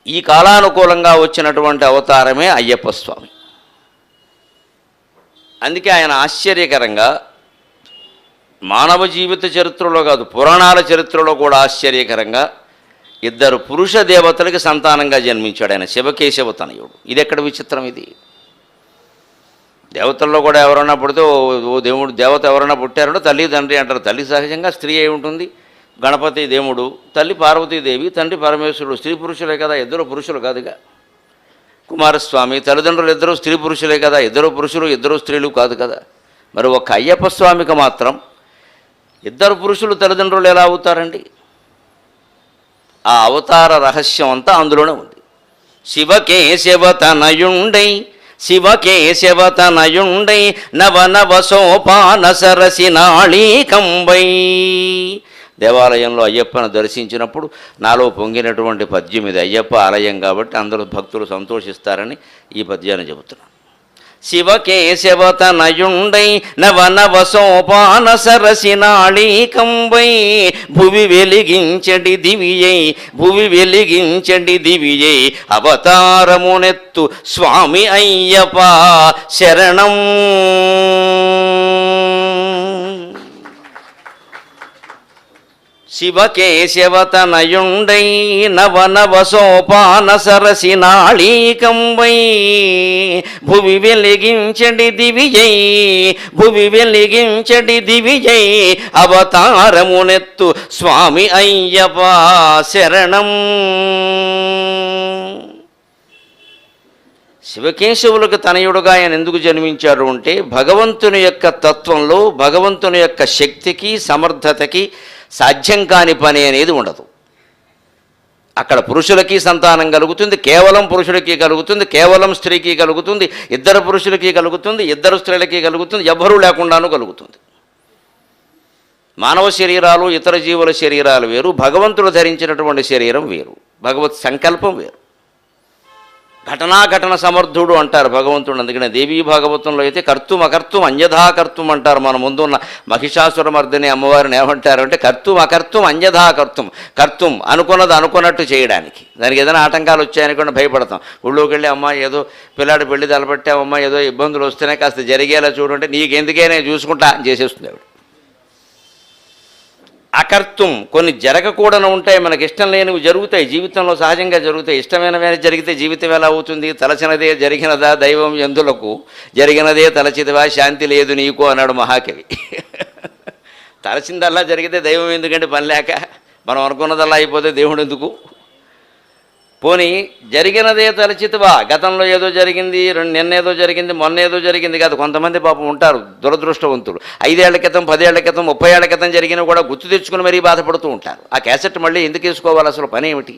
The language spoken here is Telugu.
ఈ కాలానుకూలంగా వచ్చినటువంటి అవతారమే అయ్యప్ప స్వామి. అందుకే ఆయన ఆశ్చర్యకరంగా మానవ జీవిత చరిత్రలో కాదు, పురాణాల చరిత్రలో కూడా ఆశ్చర్యకరంగా ఇద్దరు పురుష దేవతలకి సంతానంగా జన్మించాడు ఆయన, శివకేశవ తనయుడు. ఇది ఎక్కడ విచిత్రం ఇది? దేవతల్లో కూడా ఎవరైనా పుడితే ఓ దేవుడు దేవత ఎవరైనా పుట్టారంటే తల్లి తండ్రి అంటారు. తల్లి సహజంగా స్త్రీ అయి ఉంటుంది, గణపతి దేవుడు, తల్లి పార్వతీదేవి, తండ్రి పరమేశ్వరుడు. స్త్రీ పురుషులే కదా, ఇద్దరు పురుషులు కాదుగా. కుమారస్వామి తల్లిదండ్రులు ఇద్దరు స్త్రీ పురుషులే కదా, ఇద్దరు పురుషులు ఇద్దరు స్త్రీలు కాదు కదా. మరి ఒక అయ్యప్ప స్వామికి మాత్రం ఇద్దరు పురుషులు తల్లిదండ్రులు ఎలా అవుతారండి? ఆ అవతార రహస్యం అంతా అందులోనే ఉంది. శివకేశవతనయుండై శివకేశవతనయుండై నవనవ సోపాన సరసి నాళీకంబై. దేవాలయంలో అయ్యప్పను దర్శించినప్పుడు నాలో పొంగినటువంటి పద్యం ఇది. అయ్యప్ప ఆలయం కాబట్టి అందరూ భక్తులు సంతోషిస్తారని ఈ పద్యాన్ని చెబుతున్నాను. శివకేశవతనయుండై నవనవ సోపాన సరసి నాళీకంబై భువి వెలిగించడి దివియై భువి వెలిగించడి దివియై అవతారమునెత్తు స్వామి అయ్యప్ప శరణం. శివకేశవతనయుండై నవనవ సోపాన సరసి నాళీకంబై భువి వెలిగించడి దివియై భువి వెలిగించడి దివియై అవతారమునెత్తు స్వామి అయ్యప్ప శరణం. శివకేశవులకు తనయుడుగా ఆయన ఎందుకు జన్మించాడు అంటే భగవంతుని యొక్క తత్వంలో భగవంతుని యొక్క శక్తికి సమర్థతకి సాధ్యం కాని పని అనేది ఉండదు. అక్కడ పురుషులకి సంతానం కలుగుతుంది, కేవలం పురుషుడికి కలుగుతుంది, కేవలం స్త్రీకి కలుగుతుంది, ఇద్దరు పురుషులకి కలుగుతుంది, ఇద్దరు స్త్రీలకి కలుగుతుంది, ఎవ్వరూ లేకుండానూ కలుగుతుంది. మానవ శరీరాలు ఇతర జీవుల శరీరాలు వేరు, భగవంతుడు ధరించినటువంటి శరీరం వేరు, భగవత్ సంకల్పం వేరు. ఘటనాఘటన సమర్థుడు అంటారు భగవంతుడు. అందుకనే దేవీ భాగవతంలో అయితే కర్తుం అకర్తుం అన్యథా కర్తుం అంటారు. మన ముందున్న మహిషాసురమర్దిని అమ్మవారిని ఏమంటారు అంటే కర్తుం అకర్తుం అన్యథా కర్తుం. కర్తుం అనుకున్నది అనుకున్నట్టు చేయడానికి. దానికి ఏదైనా ఆటంకాలు వచ్చాయనుకోండి భయపడతాం. ఊళ్ళోకి వెళ్ళి అమ్మ ఏదో పిల్లాడి పెళ్లి తలపెట్టామమ్మ ఏదో ఇబ్బందులు వస్తేనే కాస్త జరిగేలా చూడంటే నీకెందుకే నేను చూసుకుంటా అని చేసేస్తుంది ఆవిడ. అకర్తం కొన్ని జరగకూడని ఉంటాయి, మనకి ఇష్టం లేనివి జరుగుతాయి, జీవితంలో సహజంగా జరుగుతాయి. ఇష్టమైనవి జరిగితే జీవితం ఎలా అవుతుంది? తలచినదే జరిగినదా దైవం ఎందులకు, జరిగినదే తలచిదివా శాంతి లేదు నీకు అన్నాడు మహాకవి. తలచిందల్లా జరిగితే దైవం ఎందుకంటే పని లేక, మనం అనుకున్నదల్లా అయిపోతే దేవుడు ఎందుకు? పోనీ జరిగినదే తలచితివా, గతంలో ఏదో జరిగింది, నిన్నేదో జరిగింది, మొన్న ఏదో జరిగింది కాదు. కొంతమంది పాపం ఉంటారు దురదృష్టవంతులు, 5 ఏళ్ల క్రితం 10 ఏళ్ల క్రితం 30 ఏళ్ల క్రితం జరిగినా కూడా గుర్తు తెచ్చుకుని మరీ బాధపడుతూ ఉంటారు. ఆ క్యాసెట్ మళ్ళీ ఎందుకు వేసుకోవాలి? అసలు పని ఏమిటి?